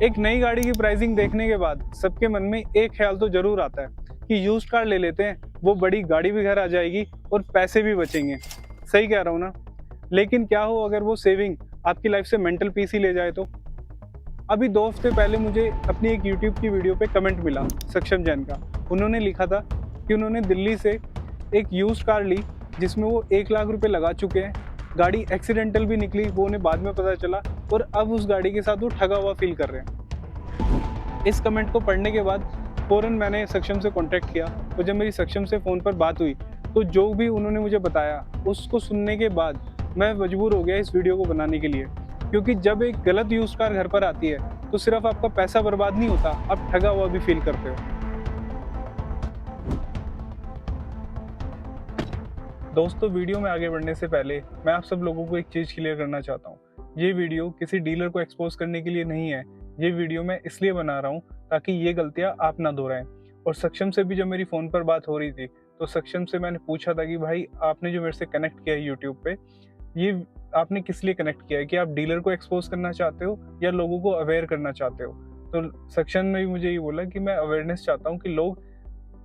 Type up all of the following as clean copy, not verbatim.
एक नई गाड़ी की प्राइसिंग देखने के बाद सबके मन में एक ख्याल तो जरूर आता है कि यूज्ड कार ले लेते हैं, वो बड़ी गाड़ी भी घर आ जाएगी और पैसे भी बचेंगे। सही कह रहा हूँ ना? लेकिन क्या हो अगर वो सेविंग आपकी लाइफ से मेंटल पीस ही ले जाए तो? अभी 2 हफ्ते पहले मुझे अपनी एक यूट्यूब की वीडियो पे कमेंट मिला सक्षम जैन का। उन्होंने लिखा था कि उन्होंने दिल्ली से एक यूज्ड कार ली जिसमें वो 1 लाख रुपए लगा चुके हैं। गाड़ी एक्सीडेंटल भी निकली, वो उन्हें बाद में पता चला, और अब उस गाड़ी के साथ वो ठगा हुआ फील कर रहे हैं। इस कमेंट को पढ़ने के बाद फ़ौरन मैंने सक्षम से कॉन्टैक्ट किया, और जब मेरी सक्षम से फ़ोन पर बात हुई तो जो भी उन्होंने मुझे बताया उसको सुनने के बाद मैं मजबूर हो गया इस वीडियो को बनाने के लिए। क्योंकि जब एक गलत यूज्ड कार घर पर आती है तो सिर्फ आपका पैसा बर्बाद नहीं होता, आप ठगा हुआ भी फील करते हो। दोस्तों, वीडियो में आगे बढ़ने से पहले मैं आप सब लोगों को एक चीज़ क्लियर करना चाहता हूँ। ये वीडियो किसी डीलर को एक्सपोज करने के लिए नहीं है। ये वीडियो मैं इसलिए बना रहा हूँ ताकि ये गलतियाँ आप ना दोहराएं। और सक्षम से भी जब मेरी फ़ोन पर बात हो रही थी तो सक्षम से मैंने पूछा था कि भाई, आपने जो मेरे से कनेक्ट किया है यूट्यूब पे, ये आपने किस लिए कनेक्ट किया है? कि आप डीलर को एक्सपोज करना चाहते हो या लोगों को अवेयर करना चाहते हो? तो सक्षम ने भी मुझे ये बोला कि मैं अवेयरनेस चाहता हूँ कि लोग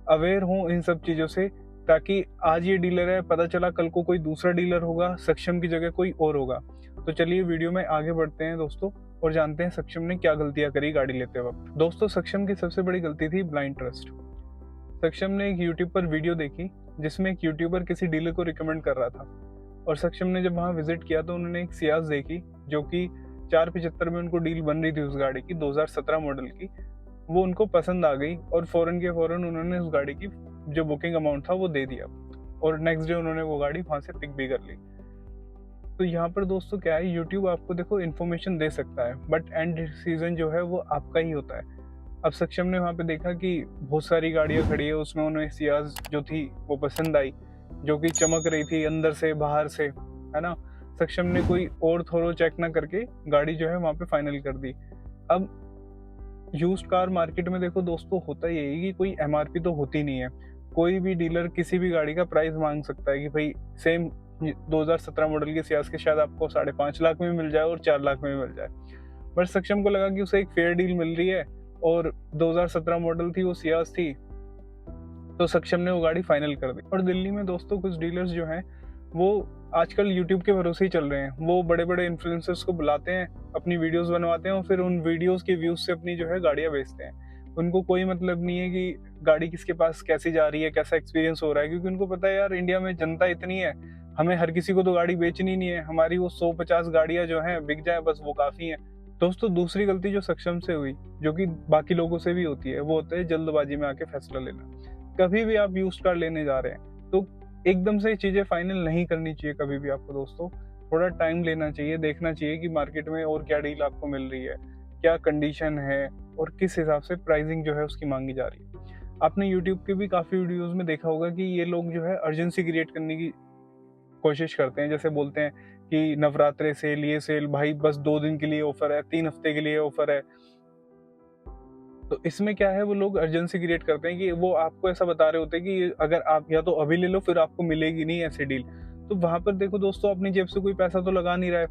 अवेयर हों इन सब चीज़ों से, ताकि आज ये डीलर है, पता चला कल को कोई दूसरा डीलर होगा, सक्षम की जगह कोई और होगा। तो चलिए वीडियो में आगे बढ़ते हैं दोस्तों, और जानते हैं सक्षम ने क्या गलतियां करी गाड़ी लेते वक्त। दोस्तों, सक्षम की सबसे बड़ी गलती थी ब्लाइंड ट्रस्ट। सक्षम ने एक यूट्यूब पर वीडियो देखी जिसमें एक यूट्यूबर किसी डीलर को रिकमेंड कर रहा था, और सक्षम ने जब वहाँ विजिट किया तो उन्होंने एक सियाज देखी जो कि 475 में उनको डील बन रही थी उस गाड़ी की, 2017 मॉडल की। वो उनको पसंद आ गई और फ़ौरन के फ़ौरन उन्होंने उस गाड़ी की जो बुकिंग अमाउंट था वो दे दिया, और नेक्स्ट डे उन्होंने वो गाड़ी वहाँ से पिक भी कर ली। तो यहाँ पर दोस्तों क्या है, यूट्यूब आपको देखो इन्फॉर्मेशन दे सकता है, बट एंड डिसीजन जो है वो आपका ही होता है। अब सक्षम ने वहाँ पे देखा कि बहुत सारी गाड़ियाँ खड़ी है, उसमें उन्हें सियाज जो थी वो पसंद आई, जो कि चमक रही थी अंदर से बाहर से, है ना। सक्षम ने कोई और थोरो चेक ना करके गाड़ी जो है वहाँ पे फाइनल कर दी। अब यूज्ड कार मार्केट में देखो दोस्तों, होता यही कि कोई एमआरपी तो होती नहीं है। कोई भी डीलर किसी भी गाड़ी का प्राइस मांग सकता है कि भाई सेम 2017 मॉडल की सियाज के शायद आपको 5.5 लाख में मिल जाए और 4 लाख में मिल जाए। बट सक्षम को लगा कि उसे एक फेयर डील मिल रही है, और 2017 मॉडल थी, वो सियाज थी, तो सक्षम ने वो गाड़ी फाइनल कर दी। और दिल्ली में दोस्तों कुछ डीलर्स जो हैं वो आजकल यूट्यूब के भरोसे ही चल रहे हैं। वो बड़े बड़े इन्फ्लुएंसर्स को बुलाते हैं, अपनी वीडियोस बनवाते हैं, और फिर उन वीडियोस के व्यूज से अपनी जो है गाड़ियाँ बेचते हैं। उनको कोई मतलब नहीं है कि गाड़ी किसके पास कैसी जा रही है, कैसा एक्सपीरियंस हो रहा है, क्योंकि उनको पता है यार इंडिया में जनता इतनी है, हमें हर किसी को तो गाड़ी बेचनी नहीं है, हमारी वो 150 गाड़ियाँ जो हैं बिक जाए बस वो काफ़ी है। दोस्तों, दूसरी गलती जो सक्षम से हुई, जो कि बाकी लोगों से भी होती है, वो होता है जल्दबाजी में आके फैसला लेना। कभी भी आप यूज्ड कार लेने जा रहे हैं तो एकदम से चीज़ें फाइनल नहीं करनी चाहिए कभी भी आपको दोस्तों। थोड़ा टाइम लेना चाहिए, देखना चाहिए कि मार्केट में और क्या डील आपको मिल रही है, क्या कंडीशन है, और किस हिसाब से प्राइसिंग जो है उसकी मांगी जा रही है। आपने यूट्यूब के भी काफ़ी वीडियोस में देखा होगा कि ये लोग जो है अर्जेंसी क्रिएट करने की कोशिश करते हैं। जैसे बोलते हैं कि नवरात्रे सेल, ये सेल, भाई बस 2 दिन के लिए ऑफर है, 3 हफ्ते के लिए ऑफर है। तो इसमें क्या है, वो लोग अर्जेंसी क्रिएट करते हैं कि वो आपको ऐसा बता रहे होते हैं कि अगर आप या तो अभी ले लो फिर आपको मिलेगी नहीं ऐसी डील। तो वहां पर देखो दोस्तों, अपनी जेब से कोई पैसा तो लगा नहीं रहा है,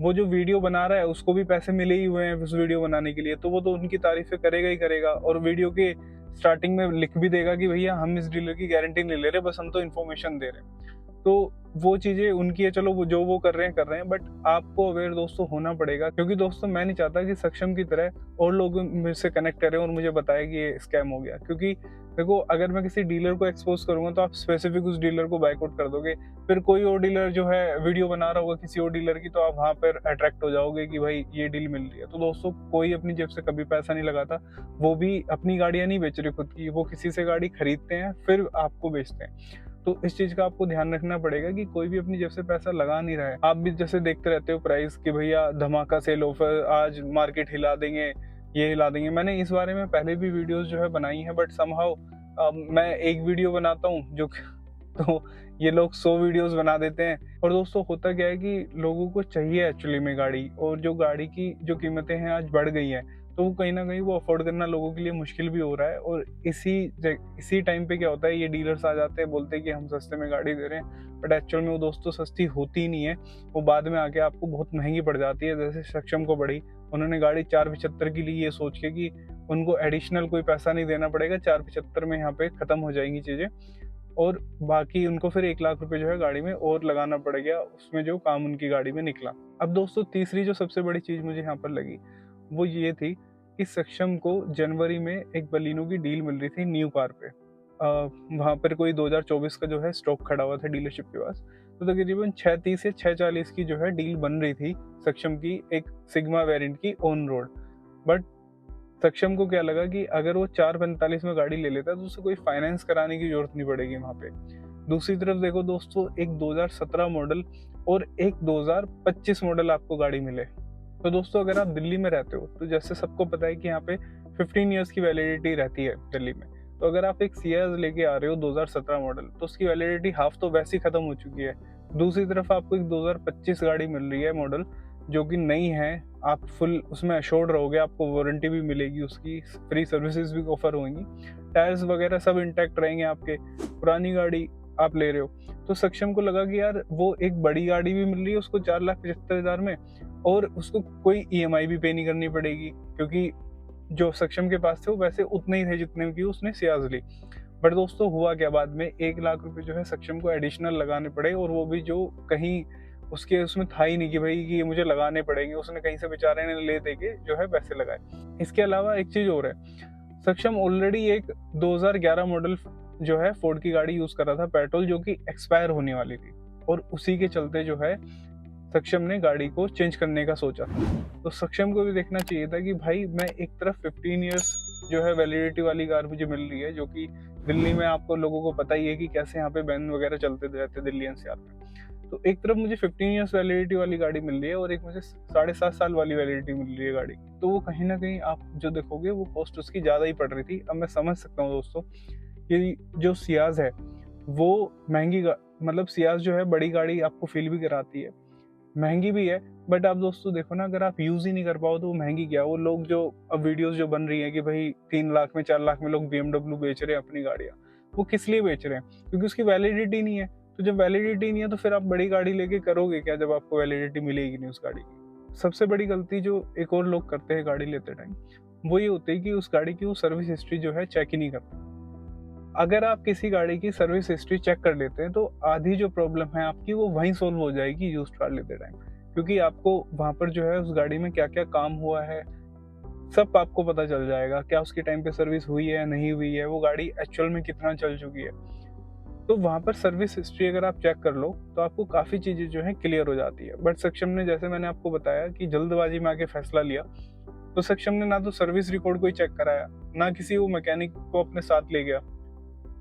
वो जो वीडियो बना रहा है उसको भी पैसे मिले ही हुए हैं उस वीडियो बनाने के लिए, तो वो तो उनकी तारीफें करेगा ही करेगा, और वीडियो के स्टार्टिंग में लिख भी देगा कि भैया हम इस डीलर की गारंटी नहीं ले रहे, बस हम तो इन्फॉर्मेशन दे रहे हैं। तो वो चीज़ें उनकी है, चलो वो जो वो कर रहे हैं, बट आपको अवेयर दोस्तों होना पड़ेगा। क्योंकि दोस्तों मैं नहीं चाहता कि सक्षम की तरह और लोग मेरे से कनेक्ट करें और मुझे बताए कि ये स्कैम हो गया। क्योंकि देखो, अगर मैं किसी डीलर को एक्सपोज करूंगा तो आप स्पेसिफिक उस डीलर को बाइकआउट कर दोगे, फिर कोई और डीलर जो है वीडियो बना रहा होगा किसी और डीलर की, तो आप वहाँ पर अट्रैक्ट हो जाओगे कि भाई ये डील मिल रही है। तो दोस्तों, कोई अपनी जेब से कभी पैसा नहीं लगाता, वो भी अपनी गाड़ियाँ नहीं बेच रहे खुद की, वो किसी से गाड़ी खरीदते हैं फिर आपको बेचते हैं। तो इस चीज का आपको ध्यान रखना पड़ेगा कि कोई भी अपनी जेब से पैसा लगा नहीं रहा है। आप भी जैसे देखते रहते हो प्राइस कि भैया धमाका सेल ऑफर, आज मार्केट हिला देंगे, ये हिला देंगे। मैंने इस बारे में पहले भी वीडियोस जो है बनाई है, बट समहाउ मैं एक वीडियो बनाता हूँ जो तो ये लोग 100 वीडियोस बना देते हैं। और दोस्तों, होता क्या है कि लोगों को चाहिए एक्चुअली में गाड़ी, और जो गाड़ी की जो कीमतें हैं आज बढ़ गई हैं, तो वो कहीं ना कहीं वो अफोर्ड करना लोगों के लिए मुश्किल भी हो रहा है। और इसी टाइम पे क्या होता है, ये डीलर्स आ जाते हैं, बोलते हैं कि हम सस्ते में गाड़ी दे रहे हैं, बट एक्चुअल में वो दोस्तों सस्ती होती ही नहीं है, वो बाद में आके आपको बहुत महंगी पड़ जाती है, जैसे सक्षम को पड़ी उन्होंने गाड़ी 475 की ली, ये सोच के कि उनको एडिशनल कोई पैसा नहीं देना पड़ेगा, 475 में यहाँ पे ख़त्म हो जाएंगी चीज़ें, और बाकी उनको फिर 1 लाख रुपए जो है गाड़ी में और लगाना पड़ गया, उसमें जो काम उनकी गाड़ी में निकला। अब दोस्तों तीसरी जो सबसे बड़ी चीज़ मुझे यहाँ पर लगी वो ये थी कि सक्षम को जनवरी में एक बलिनो की डील मिल रही थी न्यू कार पे। वहाँ पर कोई 2024 का जो है स्टॉक खड़ा हुआ था डीलरशिप के पास, तो तकरीबन 630 या 640 की जो है डील बन रही थी सक्षम की एक सिग्मा वेरिएंट की ऑन रोड। बट सक्षम को क्या लगा कि अगर वो 445 में गाड़ी ले लेता है तो उसे कोई फाइनेंस कराने की जरूरत नहीं पड़ेगी वहाँ पे। दूसरी तरफ देखो दोस्तों, एक 2017 मॉडल और एक 2025 मॉडल आपको गाड़ी मिले। तो दोस्तों अगर आप दिल्ली में रहते हो तो जैसे सबको पता है कि यहाँ पे 15 इयर्स की वैलिडिटी रहती है दिल्ली में। तो अगर आप एक सियाज लेके आ रहे हो 2017 मॉडल, तो उसकी वैलिडिटी हाफ तो वैसे ही खत्म हो चुकी है। दूसरी तरफ आपको एक 2025 गाड़ी मिल रही है मॉडल, जो कि नई है, आप फुल उसमें अश्योर्ड रहोगे, आपको वारंटी भी मिलेगी, उसकी फ्री सर्विसेज भी ऑफर होंगी, टायर्स वगैरह सब इंटैक्ट रहेंगे आपके, पुरानी गाड़ी आप ले रहे हो। तो सक्षम को लगा कि यार वो एक बड़ी गाड़ी भी मिल रही है उसको 4,75,000 में, और उसको कोई EMI भी पे नहीं करनी पड़ेगी, क्योंकि जो सक्षम के पास थे वो वैसे उतने ही थे जितने की उसने सियाज ली। बट दोस्तों हुआ क्या, बाद में 1 लाख रुपए जो है सक्षम को एडिशनल लगाने पड़े, और वो भी जो कहीं उसके उसमें था ही नहीं कि भाई कि ये मुझे लगाने पड़ेंगे, उसने कहीं से बेचारे ने ले दे के जो है पैसे लगाए। इसके अलावा एक चीज और है, सक्षम ऑलरेडी एक 2011 मॉडल जो है फोर्ड की गाड़ी यूज कर रहा था पेट्रोल, जो कि एक्सपायर होने वाली थी, और उसी के चलते जो है सक्षम ने गाड़ी को चेंज करने का सोचा। तो सक्षम को भी देखना चाहिए था कि भाई मैं एक तरफ 15 इयर्स जो है वैलिडिटी वाली कार मुझे मिल रही है, जो कि दिल्ली में आपको लोगों को पता ही है कि कैसे यहाँ पे बैन वगैरह चलते रहते दिल्ली NCR में। तो एक तरफ मुझे 15 इयर्स वैलिडिटी वाली गाड़ी मिल रही है और एक मुझे 7.5 साल वाली वैलिडिटी मिल रही है गाड़ी, तो वो कहीं ना कहीं आप जो देखोगे वो कॉस्ट उसकी ज़्यादा ही पड़ रही थी। अब मैं समझ सकता हूँ दोस्तों कि जो सियाज है वो महंगी मतलब सियाज जो है बड़ी गाड़ी आपको फील भी कराती है, महंगी भी है, बट आप दोस्तों देखो ना, अगर आप यूज ही नहीं कर पाओ तो वो महंगी क्या। वो लोग जो अब वीडियोस जो बन रही है कि भाई 3 लाख में 4 लाख में लोग BMW बेच रहे हैं अपनी गाड़ियाँ, वो किस लिए बेच रहे हैं? क्योंकि उसकी वैलिडिटी नहीं है। तो जब वैलिडिटी नहीं है तो फिर आप बड़ी गाड़ी लेके करोगे क्या जब आपको वैलिडिटी मिलेगी नहीं उस गाड़ी की। सबसे बड़ी गलती जो एक और लोग करते हैं गाड़ी लेते टाइम, वो ये होती है कि उस गाड़ी की वो सर्विस हिस्ट्री जो है चेक ही नहीं करते। अगर आप किसी गाड़ी की सर्विस हिस्ट्री चेक कर लेते हैं तो आधी जो प्रॉब्लम है आपकी वो वहीं सोल्व हो जाएगी यूज्ड कार लेते टाइम, क्योंकि आपको वहां पर जो है उस गाड़ी में क्या क्या काम हुआ है सब आपको पता चल जाएगा, क्या उसकी टाइम पे सर्विस हुई है नहीं हुई है, वो गाड़ी एक्चुअल में कितना चल चुकी है। तो वहां पर सर्विस हिस्ट्री अगर आप चेक कर लो तो आपको काफी चीजें जो है क्लियर हो जाती है। बट सक्षम ने, जैसे मैंने आपको बताया कि जल्दबाजी में आके फैसला लिया, तो सक्षम ने ना तो सर्विस रिकॉर्ड कोई चेक कराया, ना किसी वो मैकेनिक को अपने साथ ले गया।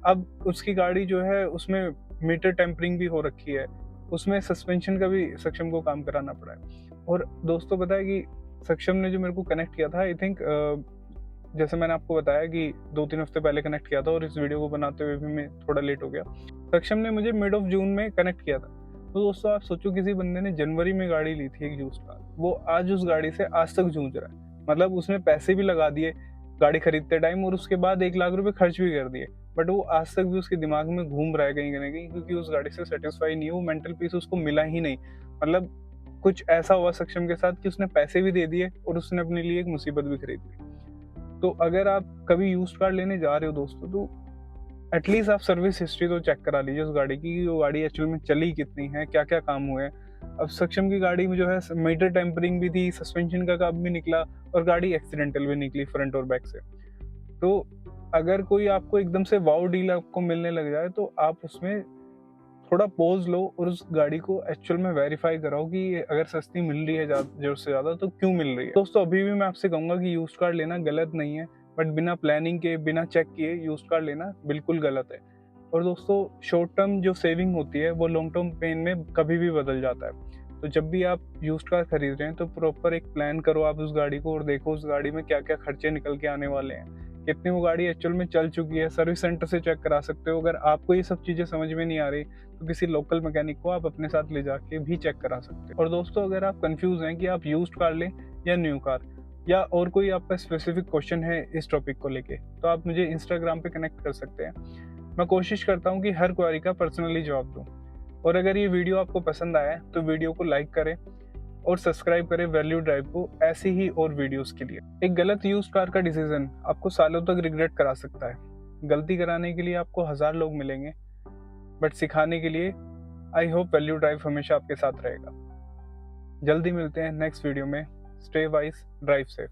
अब उसकी गाड़ी जो है उसमें मीटर टेम्परिंग भी हो रखी है, उसमें सस्पेंशन का भी सक्षम को काम कराना पड़ा है। और दोस्तों पता है कि सक्षम ने जो मेरे को कनेक्ट किया था, आई थिंक जैसे मैंने आपको बताया कि 2-3 हफ्ते पहले कनेक्ट किया था और इस वीडियो को बनाते हुए भी मैं थोड़ा लेट हो गया। सक्षम ने मुझे मिड ऑफ जून में कनेक्ट किया था। तो दोस्तों आप सोचो, किसी बंदे ने जनवरी में गाड़ी ली थी एक यूज्ड कार, वो आज उस गाड़ी से आज तक जूझ रहा है। मतलब उसने पैसे भी लगा दिए गाड़ी खरीदते टाइम और उसके बाद 1 लाख रुपए खर्च भी कर दिए, बट वो आज तक भी उसके दिमाग में घूम रहा है कहीं ना कहीं, क्योंकि उस गाड़ी से सेटिस्फाई नहीं है, वो मेंटल पीस उसको मिला ही नहीं। मतलब कुछ ऐसा हुआ सक्षम के साथ कि उसने पैसे भी दे दिए और उसने अपने लिए एक मुसीबत भी खरीद ली। तो अगर आप कभी यूज्ड कार लेने जा रहे हो दोस्तों, तो एटलीस्ट आप सर्विस हिस्ट्री तो चेक करा लीजिए उस गाड़ी की, वो गाड़ी एक्चुअल में चली कितनी है, क्या क्या काम हुए हैं। अब सक्षम की गाड़ी में जो है मीटर टेम्परिंग भी थी, सस्पेंशन का काम भी निकला और गाड़ी एक्सीडेंटल भी निकली फ्रंट और बैक से। तो अगर कोई आपको एकदम से वाओ डील आपको मिलने लग जाए तो आप उसमें थोड़ा पॉज लो और उस गाड़ी को एक्चुअल में वेरीफाई कराओ कि अगर सस्ती मिल रही है जरूर से ज्यादा तो क्यों मिल रही है। दोस्तों अभी भी मैं आपसे कहूंगा कि यूज्ड कार लेना गलत नहीं है, बट बिना प्लानिंग के, बिना चेक किए यूज्ड कार लेना बिल्कुल गलत है। और दोस्तों शॉर्ट टर्म जो सेविंग होती है वो लॉन्ग टर्म पेन में कभी भी बदल जाता है। तो जब भी आप यूज्ड कार खरीद रहे हैं तो प्रॉपर एक प्लान करो आप उस गाड़ी को, और देखो उस गाड़ी में क्या क्या खर्चे निकल के आने वाले हैं, कितनी वो गाड़ी एक्चुअल में चल चुकी है। सर्विस सेंटर से चेक करा सकते हो। अगर आपको ये सब चीज़ें समझ में नहीं आ रही तो किसी लोकल मैकेनिक को आप अपने साथ ले जाके भी चेक करा सकते हो। और दोस्तों अगर आप कंफ्यूज हैं कि आप यूज्ड कार लें या न्यू कार, या और कोई आपका स्पेसिफिक क्वेश्चन है इस टॉपिक को लेके, तो आप मुझे इंस्टाग्राम पे कनेक्ट कर सकते हैं। मैं कोशिश करता हूँ कि हर क्वेरी का पर्सनली जवाब दूँ। और अगर ये वीडियो आपको पसंद आया है तो वीडियो को लाइक करें और सब्सक्राइब करें वैल्यू ड्राइव को ऐसी ही और वीडियोस के लिए। एक गलत यूज्ड कार का डिसीजन आपको सालों तक रिग्रेट करा सकता है। गलती कराने के लिए आपको 1000 लोग मिलेंगे, बट सिखाने के लिए आई होप वैल्यू ड्राइव हमेशा आपके साथ रहेगा। जल्दी मिलते हैं नेक्स्ट वीडियो में। Stay wise, drive safe.